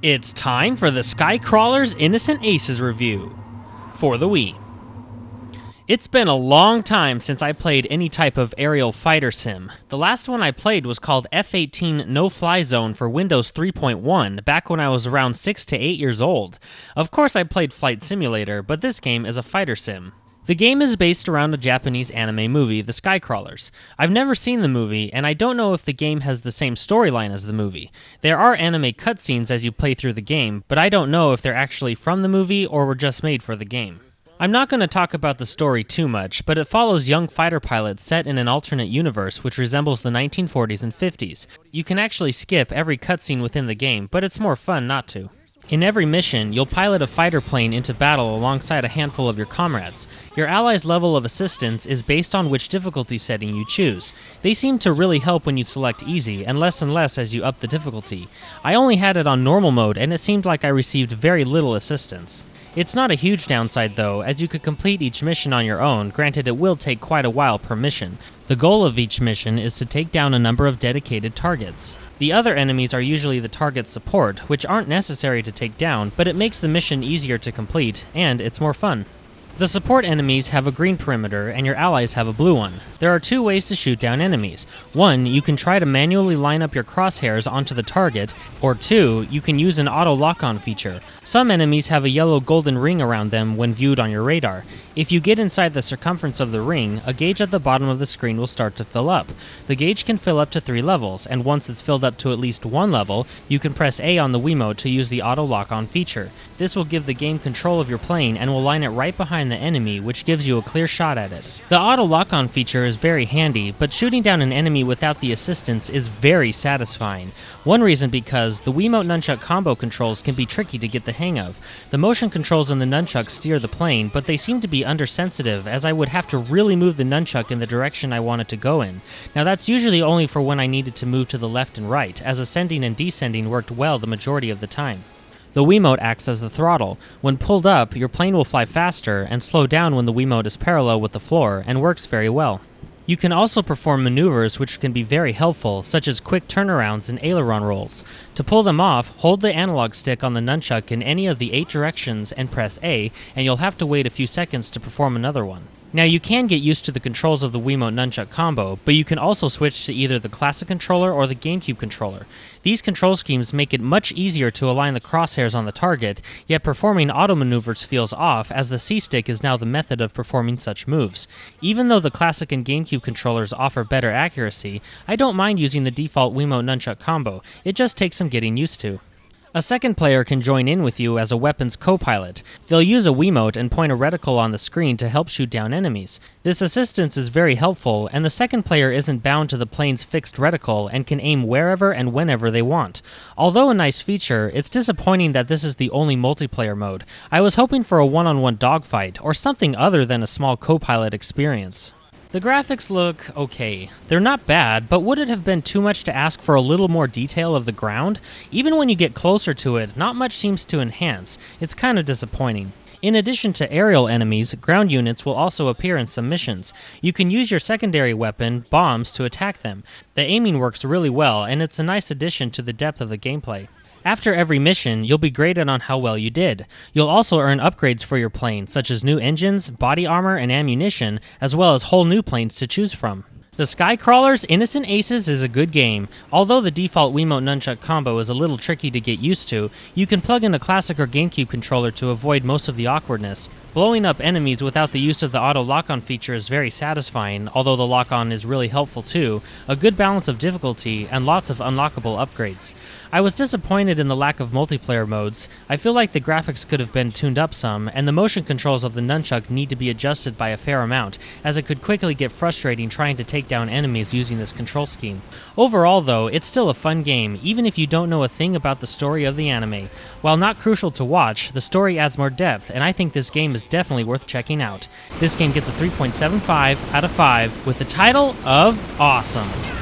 It's time for the Skycrawler's Innocent Aces review for the Wii. It's been a long time since I played any type of aerial fighter sim. The last one I played was called F-18 No Fly Zone for Windows 3.1 back when I was around 6 to 8 years old. Of course I played Flight Simulator, but this game is a fighter sim. The game is based around a Japanese anime movie, The Skycrawlers. I've never seen the movie, and I don't know if the game has the same storyline as the movie. There are anime cutscenes as you play through the game, but I don't know if they're actually from the movie or were just made for the game. I'm not going to talk about the story too much, but it follows young fighter pilots set in an alternate universe which resembles the 1940s and 50s. You can actually skip every cutscene within the game, but it's more fun not to. In every mission, you'll pilot a fighter plane into battle alongside a handful of your comrades. Your allies' level of assistance is based on which difficulty setting you choose. They seem to really help when you select easy, and less as you up the difficulty. I only had it on normal mode, and it seemed like I received very little assistance. It's not a huge downside though, as you could complete each mission on your own, granted it will take quite a while per mission. The goal of each mission is to take down a number of dedicated targets. The other enemies are usually the target's support, which aren't necessary to take down, but it makes the mission easier to complete, and it's more fun. The support enemies have a green perimeter, and your allies have a blue one. There are two ways to shoot down enemies. One, you can try to manually line up your crosshairs onto the target, or two, you can use an auto lock-on feature. Some enemies have a yellow golden ring around them when viewed on your radar. If you get inside the circumference of the ring, a gauge at the bottom of the screen will start to fill up. The gauge can fill up to 3 levels, and once it's filled up to at least 1 level, you can press A on the Wiimote to use the auto lock-on feature. This will give the game control of your plane and will line it right behind the enemy, which gives you a clear shot at it. The auto lock-on feature is very handy, but shooting down an enemy without the assistance is very satisfying. One reason because the Wiimote Nunchuck combo controls can be tricky to get the hang of. The motion controls in the Nunchuck steer the plane, but they seem to be undersensitive, as I would have to really move the Nunchuck in the direction I want it to go in. Now that's usually only for when I needed to move to the left and right, as ascending and descending worked well the majority of the time. The Wiimote acts as the throttle. When pulled up, your plane will fly faster and slow down when the Wiimote is parallel with the floor, and works very well. You can also perform maneuvers which can be very helpful, such as quick turnarounds and aileron rolls. To pull them off, hold the analog stick on the Nunchuck in any of the 8 directions and press A, and you'll have to wait a few seconds to perform another one. Now you can get used to the controls of the Wiimote Nunchuck combo, but you can also switch to either the classic controller or the GameCube controller. These control schemes make it much easier to align the crosshairs on the target, yet performing auto maneuvers feels off, as the C-stick is now the method of performing such moves. Even though the classic and GameCube controllers offer better accuracy, I don't mind using the default Wiimote Nunchuck combo. It just takes some getting used to. A second player can join in with you as a weapons Copilot. They'll use a Wiimote and point a reticle on the screen to help shoot down enemies. This assistance is very helpful, and the second player isn't bound to the plane's fixed reticle and can aim wherever and whenever they want. Although a nice feature, it's disappointing that this is the only multiplayer mode. I was hoping for a one-on-one dogfight, or something other than a small Copilot experience. The graphics look okay. They're not bad, but would it have been too much to ask for a little more detail of the ground? Even when you get closer to it, not much seems to enhance. It's kind of disappointing. In addition to aerial enemies, ground units will also appear in some missions. You can use your secondary weapon, bombs, to attack them. The aiming works really well, and it's a nice addition to the depth of the gameplay. After every mission, you'll be graded on how well you did. You'll also earn upgrades for your plane, such as new engines, body armor, and ammunition, as well as whole new planes to choose from. The Skycrawler's Innocent Aces is a good game. Although the default Wiimote Nunchuck combo is a little tricky to get used to, you can plug in a classic or GameCube controller to avoid most of the awkwardness. Blowing up enemies without the use of the auto lock-on feature is very satisfying, although the lock-on is really helpful too, a good balance of difficulty, and lots of unlockable upgrades. I was disappointed in the lack of multiplayer modes. I feel like the graphics could have been tuned up some, and the motion controls of the Nunchuck need to be adjusted by a fair amount, as it could quickly get frustrating trying to take down enemies using this control scheme. Overall though, it's still a fun game, even if you don't know a thing about the story of the anime. While not crucial to watch, the story adds more depth, and I think this game is definitely worth checking out. This game gets a 3.75 out of 5 with the title of Awesome.